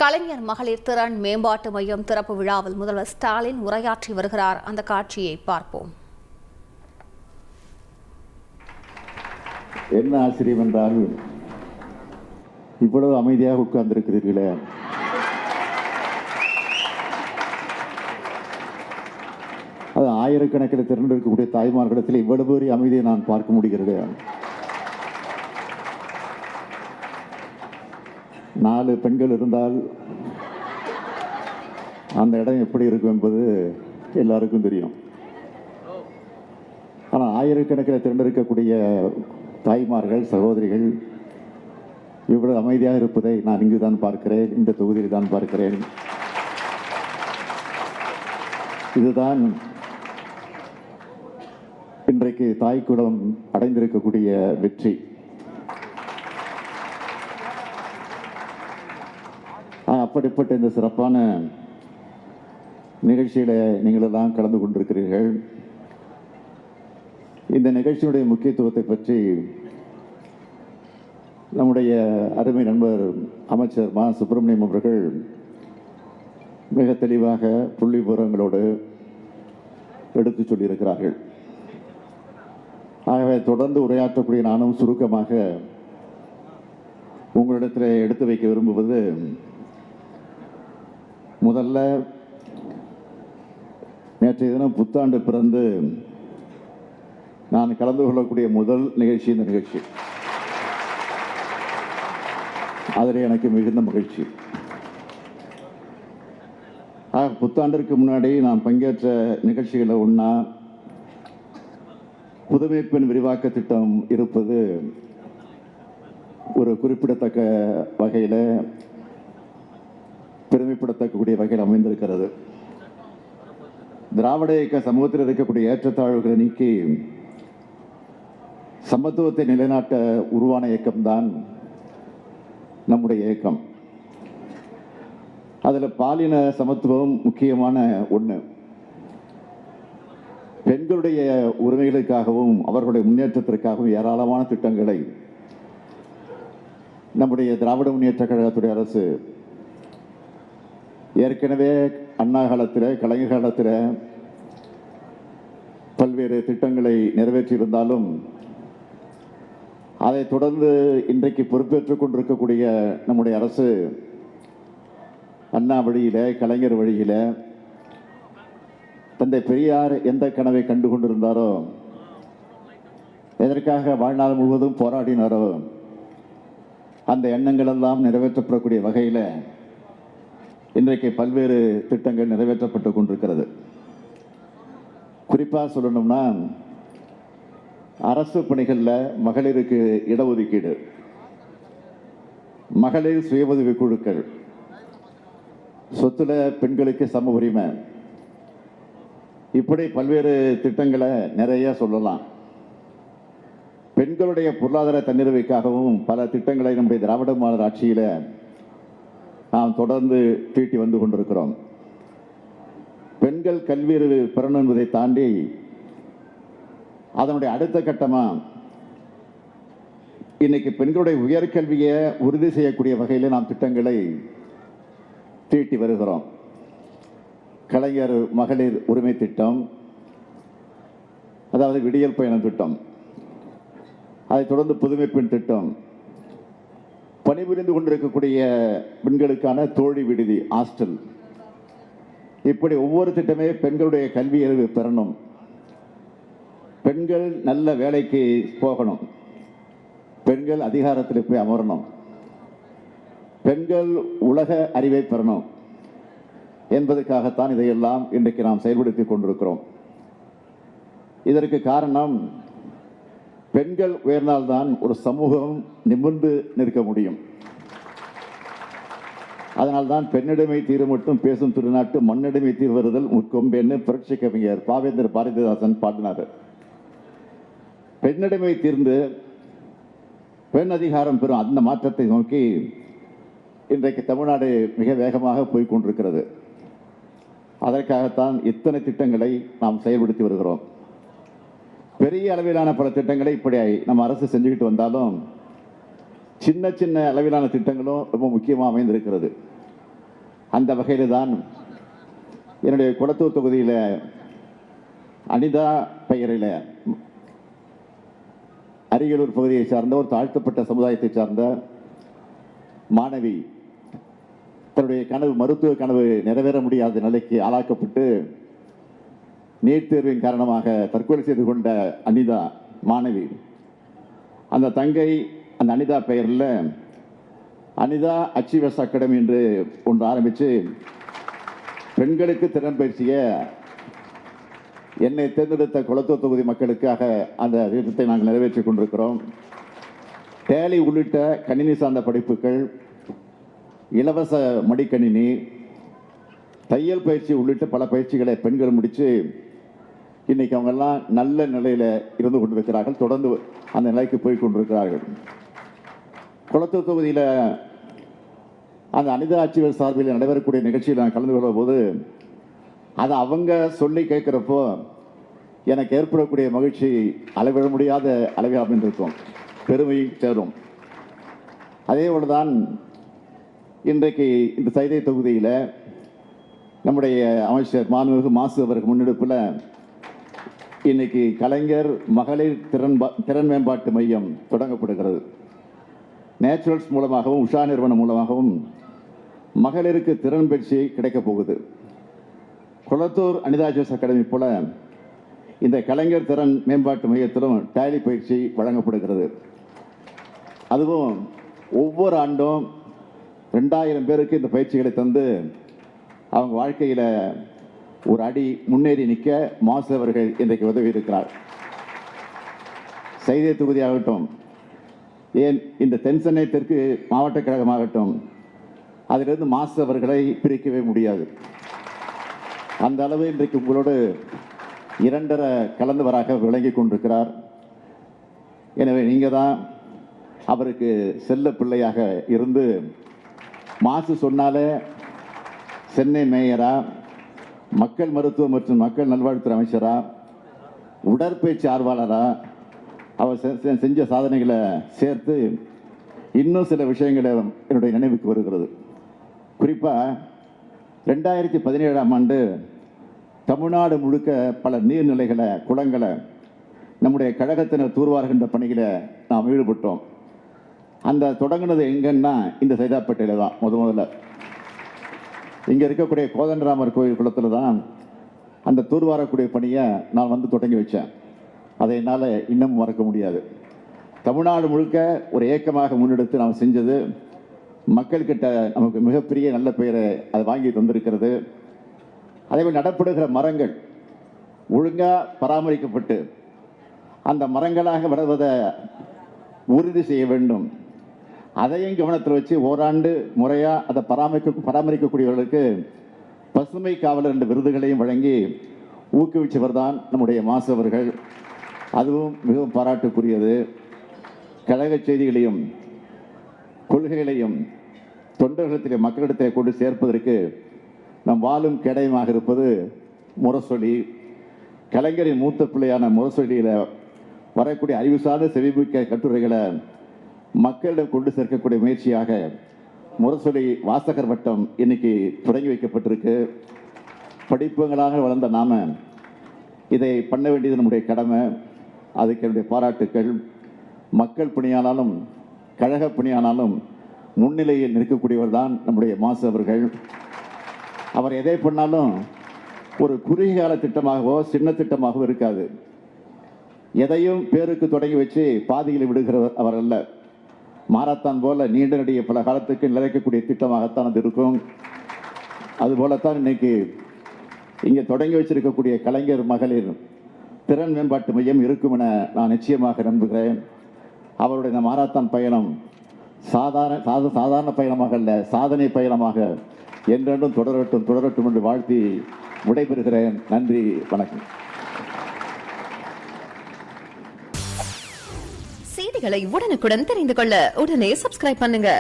கலைஞர் மகளிர் திறன் மேம்பாட்டு மையம் திறப்பு விழாவில் முதல்வர் ஸ்டாலின் உரையாற்றி வருகிறார். அந்த காட்சியை பார்ப்போம். என்ன ஆச்சரியம் என்றால், இவ்வளவு அமைதியாக உட்கார்ந்திருக்கிறீர்களே. அது ஆயிரக்கணக்கில் திரண்டிருக்கக்கூடிய தாய்மார்களிடத்தில் இவ்வளவு பெரிய அமைதியை நான் பார்க்க முடிகிறது. 4 பெண்கள் இருந்தால் அந்த இடம் எப்படி இருக்கும் என்பது எல்லாருக்கும் தெரியும். ஆனால் ஆயிரக்கணக்கில் திரண்டிருக்கக்கூடிய தாய்மார்கள், சகோதரிகள் இவ்வளவு அமைதியாக இருப்பதை நான் இங்கு தான் பார்க்கிறேன், இந்த தொகுதியில் தான் பார்க்கிறேன். இதுதான் இன்றைக்கு தாய்க்குளம் அடைந்திருக்கக்கூடிய வெற்றி. அப்படிப்பட்ட இந்த சிறப்பான நிகழ்ச்சியில் நீங்கள் எல்லாம் கலந்து கொண்டிருக்கிறீர்கள். இந்த நிகழ்ச்சியுடைய முக்கியத்துவத்தை பற்றி நம்முடைய அருமை நண்பர் அமைச்சர் மா சுப்பிரமணியம் அவர்கள் மிக தெளிவாக புள்ளி விவரங்களோடு எடுத்து சொல்லியிருக்கிறார்கள். ஆகவே தொடர்ந்து உரையாற்றக்கூடிய நானும் சுருக்கமாக உங்களிடத்தில் எடுத்து வைக்க விரும்புவது, முதல்ல நேற்றைய தினம் புத்தாண்டு பிறந்து நான் கலந்து கொள்ளக்கூடிய முதல் நிகழ்ச்சி இந்த நிகழ்ச்சி. அதில் எனக்கு மிகுந்த மகிழ்ச்சி. புத்தாண்டிற்கு முன்னாடி நான் பங்கேற்ற நிகழ்ச்சிகளில் ஒன்றா புதுமை பெண் விரிவாக்க திட்டம் இருப்பது ஒரு குறிப்பிடத்தக்க வகையில், பெருமைப்படத்தக்கக்கூடிய வகையில் அமைந்திருக்கிறது. திராவிட இயக்க சமூகத்தில் இருக்கக்கூடிய ஏற்றத்தாழ்வுகளை நீக்கி சமத்துவத்தை நிலைநாட்ட உருவான இயக்கம்தான் நம்முடைய இயக்கம். அதில் பாலின சமத்துவம் முக்கியமான ஒன்று. பெண்களுடைய உரிமைகளுக்காகவும் அவர்களுடைய முன்னேற்றத்திற்காகவும் ஏராளமான திட்டங்களை நம்முடைய திராவிட முன்னேற்ற கழகத்துடைய அரசு ஏற்கனவே அண்ணா காலத்தில், கலைஞர் காலத்தில் பல்வேறு திட்டங்களை நிறைவேற்றியிருந்தாலும், அதை தொடர்ந்து இன்றைக்கு பொறுப்பேற்றுக் கொண்டிருக்கக்கூடிய நம்முடைய அரசு அண்ணா வழியில், கலைஞர் வழியில் தந்தை பெரியார் எந்த கனவை கண்டு கொண்டிருந்தாரோ, எதற்காக வாழ்நாள் முழுவதும் போராடினாரோ, அந்த எண்ணங்கள் எல்லாம் நிறைவேற்றப்படக்கூடிய வகையில் இன்றைக்கு பல்வேறு திட்டங்கள் நிறைவேற்றப்பட்டு கொண்டிருக்கிறது. குறிப்பாக சொல்லணும்னா, அரசு பணிகளில் மகளிருக்கு இடஒதுக்கீடு, மகளிர் சுய உதவி குழுக்கள், சொத்துல பெண்களுக்கு சம உரிமை, இப்படி பல்வேறு திட்டங்களை நிறைய சொல்லலாம். பெண்களுடைய பொருளாதார தன்னிறைவுக்காகவும் பல திட்டங்களை நம்முடைய திராவிட மாடல் ஆட்சியில் நாம் தொடர்ந்து தீட்டி வந்து கொண்டிருக்கிறோம். பெண்கள் கல்வி பெறணும் என்பதை தாண்டி அதனுடைய அடுத்த கட்டமாக இன்னைக்கு பெண்களுடைய உயர்கல்வியை உறுதி செய்யக்கூடிய வகையில் நாம் திட்டங்களை தீட்டி வருகிறோம். கலைஞர் மகளிர் உரிமை திட்டம், அதாவது விடியல் பயணம் திட்டம், அதைத் தொடர்ந்து புதுமை பெண் திட்டம், பணிபுரிந்து கொண்டிருக்கக்கூடிய பெண்களுக்கான தோழி விடுதி, ஹாஸ்டல், இப்படி ஒவ்வொரு திட்டமே பெண்களுடைய கல்வி அறிவு பெறணும், பெண்கள் நல்ல வேலைக்கு போகணும், பெண்கள் அதிகாரத்தில் போய் அமரணும், பெண்கள் உலக அறிவை பெறணும் என்பதற்காகத்தான் இதையெல்லாம் இன்றைக்கு நாம் செயல்படுத்திக் கொண்டிருக்கிறோம். இதற்கு காரணம், பெண்கள் உயர்ந்தால்தான் ஒரு சமூகம் நிமிர்ந்து நிற்க முடியும். அதனால்தான் பெண்ணிடமை தீர மட்டும் பேசும் திருநாட்டு மண்ணிடமை தீர்வருதல் முற்கொம்பென்னு புரட்சி கவிஞர் பாவேந்தர் பாரதிதாசன் பாடினார். பெண்ணிடமை தீர்ந்து பெண் அதிகாரம் பெறும் அந்த மாற்றத்தை நோக்கி இன்றைக்கு தமிழ்நாடு மிக வேகமாக போய்கொண்டிருக்கிறது. அதற்காகத்தான் இத்தனை திட்டங்களை நாம் செயல்படுத்தி வருகிறோம். பெரிய அளவிலான பல திட்டங்களை இப்படி நம்ம அரசு செஞ்சுக்கிட்டு வந்தாலும், சின்ன சின்ன அளவிலான திட்டங்களும் ரொம்ப முக்கியமாக அமைந்திருக்கிறது. அந்த வகையில் தான் என்னுடைய குளத்தூர் தொகுதியில் அனிதா பெயரில் அரியலூர் பகுதியை சார்ந்த ஒரு தாழ்த்தப்பட்ட சமுதாயத்தை சார்ந்த மாணவி தன்னுடைய கனவு, மருத்துவ கனவு நிறைவேற முடியாத நிலைக்கு ஆளாக்கப்பட்டு நீட் தேர்வின் காரணமாக தற்கொலை செய்து கொண்ட அனிதா மாணவி, அந்த தங்கை அந்த அனிதா பெயரில் அனிதா அச்சீவர்ஸ் அகாடமி என்று ஒன்று ஆரம்பித்து பெண்களுக்கு திறன் பயிற்சியை என்னை தேர்ந்தெடுத்த குளத்தூர் தொகுதி மக்களுக்காக அந்த திட்டத்தை நாங்கள் நிறைவேற்றிக் கொண்டிருக்கிறோம். டேலி உள்ளிட்ட கணினி சார்ந்த படிப்புகள், இலவச மடிக்கணினி, தையல் பயிற்சி உள்ளிட்ட பல பயிற்சிகளை பெண்கள் முடித்து இன்னைக்கு அவங்கெல்லாம் நல்ல நிலையில் இருந்து கொண்டிருக்கிறார்கள். தொடர்ந்து அந்த நிலைக்கு போய் கொண்டிருக்கிறார்கள். குளத்தூர் தொகுதியில் அந்த அனிதா ஆட்சியர் சார்பில் நடைபெறக்கூடிய நிகழ்ச்சியில் நான் கலந்து கொள்ளும் போது அதை அவங்க சொல்லி கேட்குறப்போ எனக்கு ஏற்படக்கூடிய மகிழ்ச்சி அளவிட முடியாத அளவில் அமைந்திருக்கும், பெருமையும் சேரும். அதே போல தான் இன்றைக்கு இந்த சைதை தொகுதியில் நம்முடைய அமைச்சர் மாண்புமிகு மாசு அவர்கள் முன்னெடுப்பில் இன்னைக்கு கலைஞர் மகளிர் திறன் மேம்பாட்டு மையம் தொடங்கப்படுகிறது. நேச்சுரல்ஸ் மூலமாகவும் உஷா நிறுவனம் மூலமாகவும் மகளிருக்கு திறன் பயிற்சி கிடைக்கப் போகுது. குளத்தூர் அனிதா ஆட்சியர்ஸ் அகாடமி போல இந்த கலைஞர் திறன் மேம்பாட்டு மையத்திலும் டேலி பயிற்சி வழங்கப்படுகிறது. அதுவும் ஒவ்வொரு ஆண்டும் 2000 பேருக்கு இந்த பயிற்சிகளை தந்து அவங்க வாழ்க்கையில் ஒரு அடி முன்னேறி நிற்க மாசு அவர்கள் இன்றைக்கு உதவி இருக்கிறார். சைதை தொகுதியாகட்டும், ஏன் இந்த தென் சென்னை தெற்கு மாவட்ட கழகமாகட்டும், அதிலிருந்து மாசு அவர்களை பிரிக்கவே முடியாது. அந்த அளவு இன்றைக்கு உங்களோடு 2.5 கலந்தவராக விளங்கி கொண்டிருக்கிறார். எனவே நீங்கள் தான் அவருக்கு செல்ல பிள்ளையாக இருந்து மாசு சொன்னாலே சென்னை மேயரா, மக்கள் மருத்துவம் மற்றும் மக்கள் நல்வாழ்வுத்துறை அமைச்சரா, உடற்பயிற்சி ஆர்வலரா அவர் செஞ்ச சாதனைகளை சேர்த்து இன்னும் சில விஷயங்களை என்னுடைய நினைவுக்கு வருகிறது. குறிப்பாக 2017ஆம் ஆண்டு தமிழ்நாடு முழுக்க பல நீர்நிலைகளை, குளங்களை நம்முடைய கழகத்தினர் தூர்வார்கின்ற பணிகளை நாம் ஈடுபட்டோம். அந்த தொடங்கினது எங்கன்னா இந்த சைதாப்பேட்டையில் தான் முதல்ல. இங்கே இருக்கக்கூடிய கோதண்டராமர் கோயில் குளத்தில் தான் அந்த தூர்வாரக்கூடிய பணியை நான் வந்து தொடங்கி வச்சேன். அதை என்னால் இன்னும் மறக்க முடியாது. தமிழ்நாடு முழுக்க ஒரு ஏக்கமாக முன்னெடுத்து நாம் செஞ்சது மக்கள்கிட்ட நமக்கு மிகப்பெரிய நல்ல பெயரை அது வாங்கி தந்திருக்கிறது. அதேபோல் நடப்படுகிற மரங்கள் ஒழுங்காக பராமரிக்கப்பட்டு அந்த மரங்களாக வளர்வதை உறுதி செய்ய வேண்டும். அதையும் கவனத்தில் வச்சு ஓராண்டு முறையாக அதை பராமரிக்கக்கூடியவர்களுக்கு பசுமை காவலர் என்ற விருதுகளையும் வழங்கி ஊக்குவிச்சவர் தான் நம்முடைய மாசு அவர்கள். அதுவும் மிகவும் பாராட்டுக்குரியது. கழக செய்திகளையும் கொள்கைகளையும் தொண்டர்களிடத்திலே மக்களிடத்திலே கொண்டு சேர்ப்பதற்கு நம் வாழும் கேடயமாக இருப்பது முரசொலி. கலைஞரின் மூத்த பிள்ளையான முரசொலியில் வரக்கூடிய அறிவு சார்ந்த செவிமிக்க கட்டுரைகளை மக்களிடம் கொண்டு சேர்க்கக்கூடிய முயற்சியாக முரசொலி வாசகர் வட்டம் இன்னைக்கு தொடங்கி வைக்கப்பட்டிருக்கு. படிப்புகளாக வளர்ந்த நாம இதை பண்ண வேண்டியது நம்முடைய கடமை. அதுக்கு என்னுடைய பாராட்டுக்கள். மக்கள் பணியானாலும் கழக பணியானாலும் முன்னிலையில் நிற்கக்கூடியவர் தான் நம்முடைய மாசு அவர்கள். அவர் எதை பண்ணாலும் ஒரு குறுகிய கால திட்டமாகவோ சின்ன திட்டமாகவோ இருக்காது. எதையும் பேருக்கு தொடங்கி வச்சு பாதியில் விடுகிறவர் அவர் அல்ல. மாரத்தான் போல நீண்ட நெடிய பல காலத்துக்கு நிலைக்கக்கூடிய திட்டமாகத்தான் அது இருக்கும். அதுபோலத்தான் இன்னைக்கு இங்கே தொடங்கி வச்சிருக்கக்கூடிய கலைஞர் மகளிர் திறன் மேம்பாட்டு மையம் இருக்கும் என நான் நிச்சயமாக நம்புகிறேன். அவருடைய இந்த மாரத்தான் பயணம் சாதாரண பயணமாக அல்ல, சாதனை பயணமாக என்றென்றும் தொடரட்டும் என்று வாழ்த்தி விடைபெறுகிறேன். நன்றி, வணக்கம். செய்திகளை உடனுக்குடன் தெரிந்து கொள்ள உடனே சப்ஸ்கிரைப் பண்ணுங்க.